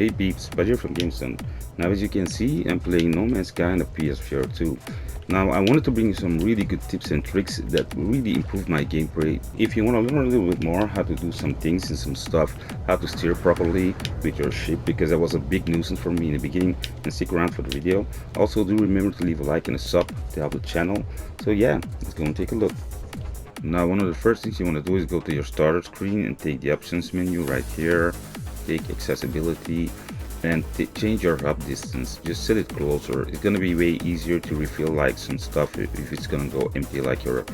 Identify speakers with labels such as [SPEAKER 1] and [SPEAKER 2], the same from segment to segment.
[SPEAKER 1] Hey peeps, Badger from Gamestunt. Now as you can see, I'm playing No Man's Sky on the PSVR2. Now I wanted to bring you some really good tips and tricks that really improve my gameplay. If you want to learn a little bit more how to do some things and some stuff, how to steer properly with your ship, because that was a big nuisance for me in the beginning, and stick around for the video. Also do remember to leave a like and a sub to help the channel. So yeah, let's go and take a look. Now one of the first things you want to do is go to your starter screen and take the options menu right here. Take accessibility and change your hub distance. Just set it closer. It's gonna be way easier to refill like some stuff if it's gonna go empty, like your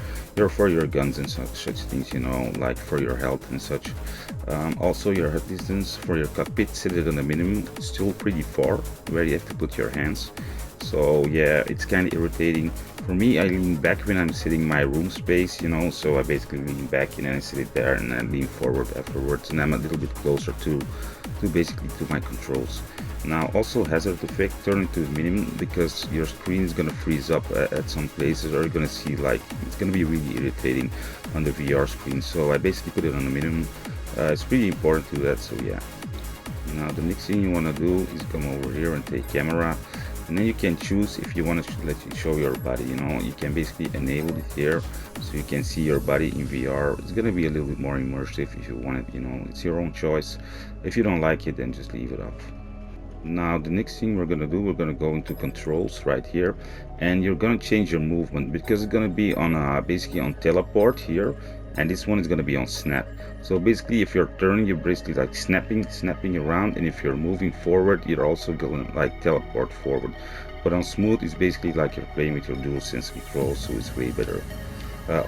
[SPEAKER 1] for your guns and such things, you know, like for your health and such. Also your hub distance for your cockpit, set it on the minimum. It's still pretty far where you have to put your hands. So yeah, it's kind of irritating. For me, I lean back when I'm sitting my room space, you know, so I basically lean back and then I sit it there and I lean forward afterwards, and I'm a little bit closer to basically to my controls. Now also hazard effect, turn it to the minimum, because your screen is gonna freeze up at some places, or you're gonna see like it's gonna be really irritating on the VR screen. So I basically put it on the minimum. It's pretty important to do that, so yeah. Now the next thing you want to do is come over here and take camera, and then you can choose if you want to let you show your body. You know, you can basically enable it here so you can see your body in VR. It's gonna be a little bit more immersive if you want it, you know, it's your own choice. If you don't like it, then just leave it off. Now the next thing we're gonna do, we're gonna go into controls right here, and you're gonna change your movement, because it's gonna be on basically on teleport here, and this one is going to be on snap. So basically if you're turning, you're basically like snapping around, and if you're moving forward, you're also going to like teleport forward. But on smooth, it's basically like you're playing with your dual sense control, so it's way better.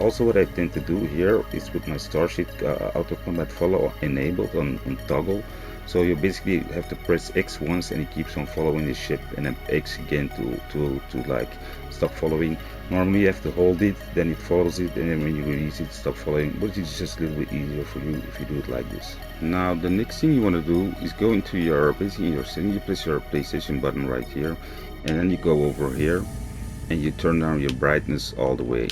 [SPEAKER 1] Also what I tend to do here is with my starship auto combat follow enabled on toggle. So you basically have to press X once and it keeps on following the ship, and then X again to like stop following. Normally you have to hold it, then it follows it, and then when you release it, stop following. But it's just a little bit easier for you if you do it like this. Now the next thing you want to do is go into your basically your setting. You press your PlayStation button right here, and then you go over here and you turn down your brightness all the way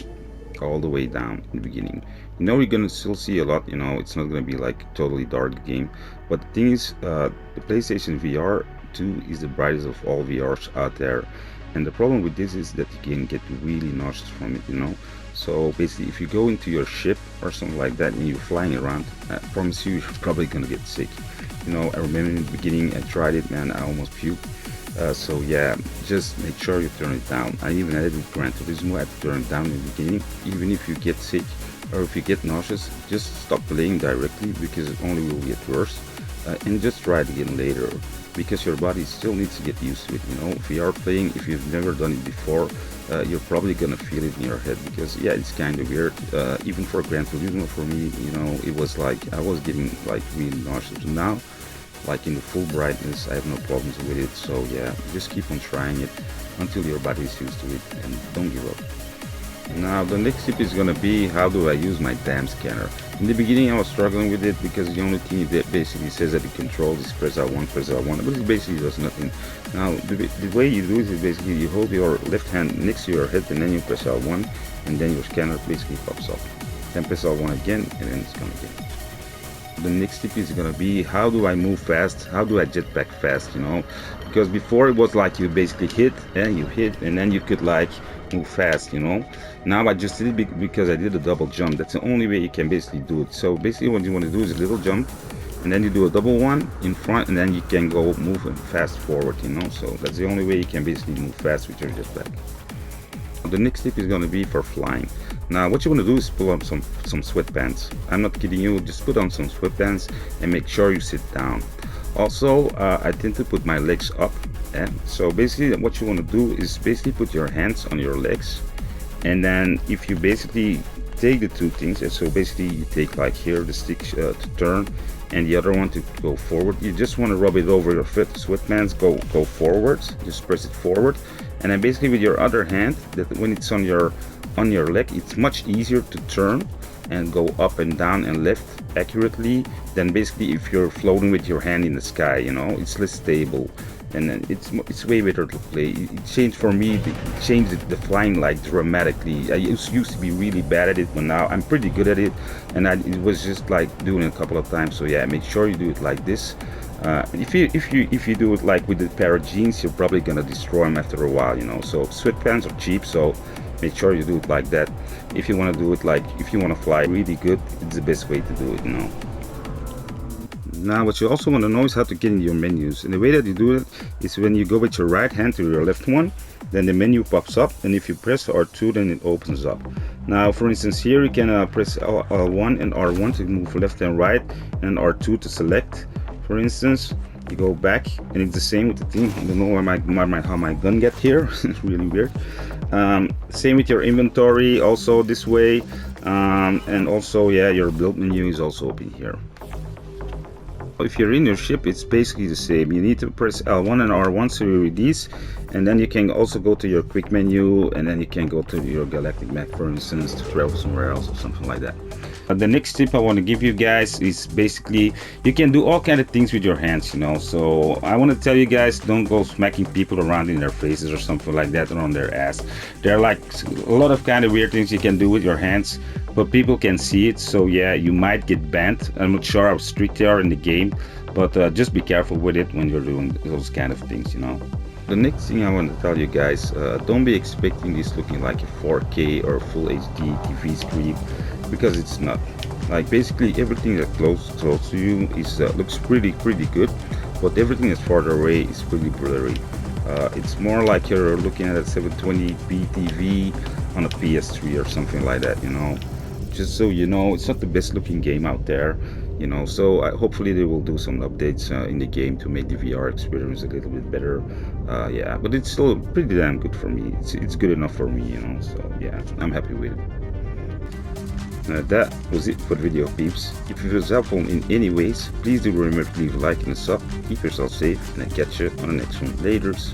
[SPEAKER 1] down in the beginning. You know, you're gonna still see a lot, you know, it's not gonna be like totally dark game, but the thing is, the PlayStation VR2 is the brightest of all VRs out there, and the problem with this is that you can get really nauseous from it, you know. So basically if you go into your ship or something like that and you're flying around, I promise you're probably gonna get sick. You know, I remember in the beginning I tried it, man, I almost puked. So yeah, just make sure you turn it down. I even had it with Gran Turismo, I had to turn it down in the beginning. Even if you get sick or if you get nauseous, just stop playing directly, because it only will get worse, and just try it again later, because your body still needs to get used to it, you know. VR playing, if you've never done it before, you're probably gonna feel it in your head, because yeah, it's kind of weird. Even for Gran Turismo, for me, you know, it was like I was getting like really nauseous. Now, like in the full brightness, I have no problems with it. So yeah, just keep on trying it until your body is used to it, and don't give up. Now the next tip is gonna be, how do I use my damn scanner? In the beginning I was struggling with it, because the only thing that basically says that it controls is press R1, but it basically does nothing. Now the way you do it is basically you hold your left hand next to your head, and then you press R1, and then your scanner basically pops up. Then press R1 again, and then it's gonna get. The next tip is gonna be, how do I move fast? How do I jetpack fast, you know? Because before it was like you basically hit and then you could like move fast, you know. Now I just did it because I did a double jump. That's the only way you can basically do it. So basically what you want to do is a little jump, and then you do a double one in front, and then you can go move fast forward, you know. So that's the only way you can basically move fast with your jetpack. The next tip is going to be for flying. Now what you want to do is pull up some sweatpants. I'm not kidding you, just put on some sweatpants and make sure you sit down. Also I tend to put my legs up, so basically what you want to do is basically put your hands on your legs, and then if you basically take the two things, so basically you take like here the stick to turn, and the other one to go forward. You just want to rub it over your foot. Sweatpants go forwards, just press it forward, and then basically with your other hand, that when it's on your leg, it's much easier to turn and go up and down and left accurately than basically if you're floating with your hand in the sky, you know. It's less stable, and then it's way better to play. It changed for me, it changed the flying like dramatically. I used to be really bad at it, but now I'm pretty good at it, and it was just like doing it a couple of times. So yeah, make sure you do it like this. If you do it like with a pair of jeans, you're probably gonna destroy them after a while, you know. So sweatpants are cheap, so make sure you do it like that. If you want to do it like, if you want to fly really good, it's the best way to do it, you know. Now what you also want to know is how to get in your menus, and the way that you do it is when you go with your right hand to your left one, then the menu pops up, and if you press R2 then it opens up. Now for instance here you can press L1 and R1 to move left and right, and R2 to select. For instance, you go back, and it's the same with the thing. I don't know how my gun get here. It's really weird. Same with your inventory, also this way, and also yeah, your build menu is also open here. If you're in your ship, it's basically the same. You need to press L1 and R1 to release, and then you can also go to your quick menu, and then you can go to your galactic map, for instance, to travel somewhere else or something like that. The next tip I want to give you guys is basically you can do all kind of things with your hands, you know. So I want to tell you guys, don't go smacking people around in their faces or something like that, or on their ass. There are like a lot of kind of weird things you can do with your hands, but people can see it, so yeah, you might get banned. I'm not sure how strict they are in the game, but just be careful with it when you're doing those kind of things, you know. The next thing I want to tell you guys, don't be expecting this looking like a 4K or full HD TV screen, because it's not. Like basically everything that close to you is looks pretty good, but everything that's farther away is pretty blurry. It's more like you're looking at a 720p TV on a PS3 or something like that, you know. Just so you know, it's not the best looking game out there, you know. So hopefully they will do some updates in the game to make the VR experience a little bit better. Yeah, but it's still pretty damn good for me. It's good enough for me, you know. So yeah, I'm happy with it. That was it for the video, peeps. If it was helpful in any ways, please do remember to leave a like and a sub. Keep yourself safe, and I'll catch you on the next one. Laters.